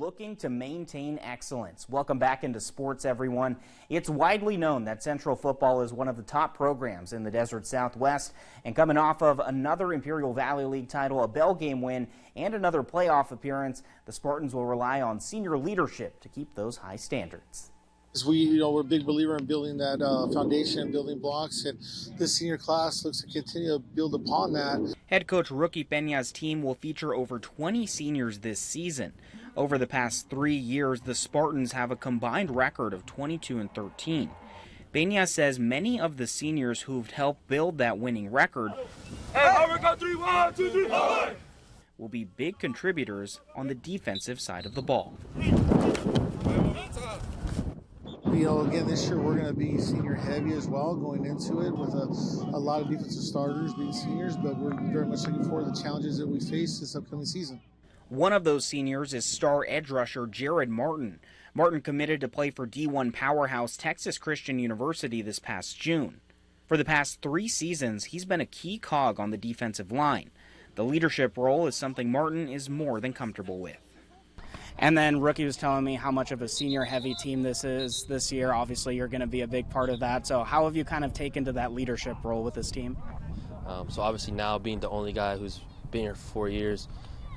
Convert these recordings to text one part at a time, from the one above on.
looking to maintain excellence. Welcome back into sports, everyone. It's widely known that Central football is one of the top programs in the Desert Southwest, and coming off of another Imperial Valley League title, a bell game win, and another playoff appearance, the Spartans will rely on senior leadership to keep those high standards. We're a big believer in building that foundation and building blocks, and this senior class looks to continue to build upon that. Head coach Rookie Peña's team will feature over 20 seniors this season. Over the past 3 years, the Spartans have a combined record of 22-13. Peña says many of the seniors who've helped build that winning record will be big contributors on the defensive side of the ball. Again, this year we're going to be senior heavy as well, going into it with a lot of defensive starters being seniors, but we're very much looking forward to the challenges that we face this upcoming season. One of those seniors is star edge rusher Jared Martin. Martin committed to play for D1 powerhouse Texas Christian University this past June. For the past 3 seasons, he's been a key cog on the defensive line. The leadership role is something Martin is more than comfortable with. And then Rookie was telling me how much of a senior-heavy team this is this year. Obviously, you're going to be a big part of that. So how have you kind of taken to that leadership role with this team? So obviously now being the only guy who's been here for 4 years,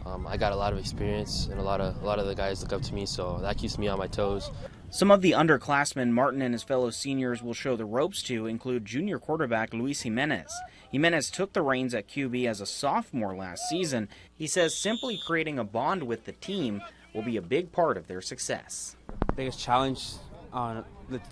I got a lot of experience, and a lot of the guys look up to me, so that keeps me on my toes. Some of the underclassmen Martin and his fellow seniors will show the ropes to include junior quarterback Luis Jimenez. Jimenez took the reins at QB as a sophomore last season. He says simply creating a bond with the team will be a big part of their success. Biggest challenge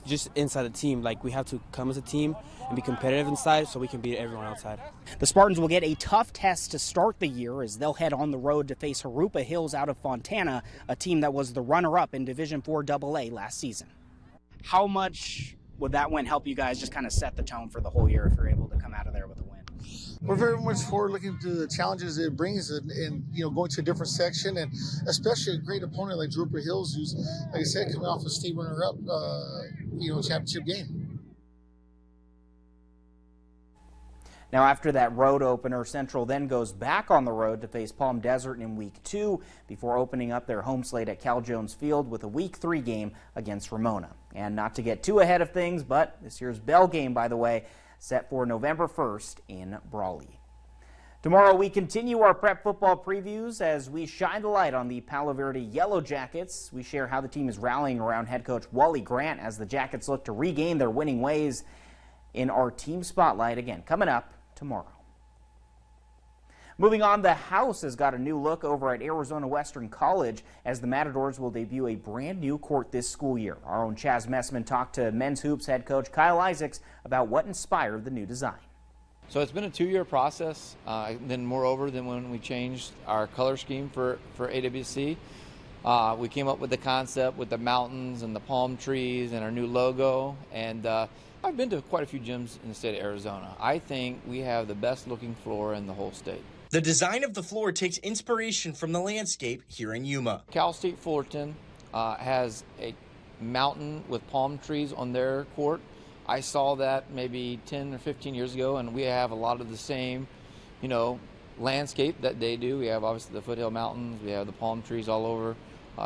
just inside the team, like we have to come as a team and be competitive inside so we can beat everyone outside. The Spartans will get a tough test to start the year as they'll head on the road to face Harupa Hills out of Fontana, a team that was the runner-up in Division IV AA last season. How much would that win help you guys just kind of set the tone for the whole year if you're able to come out of there with a win? We're very much forward looking to the challenges it brings, and going to a different section, and especially a great opponent like Harupa Hills, who's, like I said, coming off a state runner-up, championship game. Now, after that road opener, Central then goes back on the road to face Palm Desert in Week 2 before opening up their home slate at Cal Jones Field with a Week 3 game against Ramona. And not to get too ahead of things, but this year's bell game, by the way, set for November 1st in Brawley. Tomorrow we continue our prep football previews as we shine the light on the Palo Verde Yellow Jackets. We share how the team is rallying around head coach Wally Grant as the Jackets look to regain their winning ways in our team spotlight, again, coming up tomorrow. Moving on, the House has got a new look over at Arizona Western College as the Matadors will debut a brand new court this school year. Our own Chaz Messman talked to men's hoops head coach Kyle Isaacs about what inspired the new design. So it's been a 2-year process, then moreover than when we changed our color scheme for AWC. We came up with the concept with the mountains and the palm trees and our new logo, and I've been to quite a few gyms in the state of Arizona. I think we have the best looking floor in the whole state. The design of the floor takes inspiration from the landscape here in Yuma. Cal State Fullerton has a mountain with palm trees on their court. I saw that maybe 10 or 15 years ago, and we have a lot of the same, landscape that they do. We have obviously the foothill mountains, we have the palm trees all over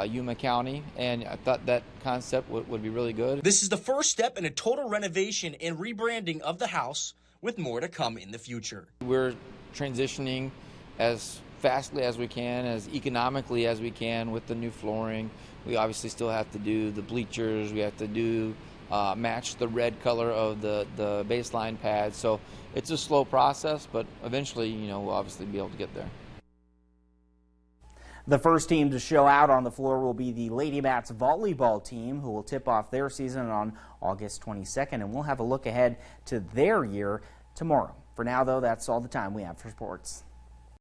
Yuma County, and I thought that concept would be really good. This is the first step in a total renovation and rebranding of the house, with more to come in the future. We're transitioning as fastly as we can, as economically as we can with the new flooring. We obviously still have to do the bleachers, we have to do match the red color of the baseline pads. So it's a slow process, but eventually, we'll obviously be able to get there. The first team to show out on the floor will be the Lady Bats volleyball team, who will tip off their season on August 22nd, and we'll have a look ahead to their year tomorrow. For now, though, that's all the time we have for sports.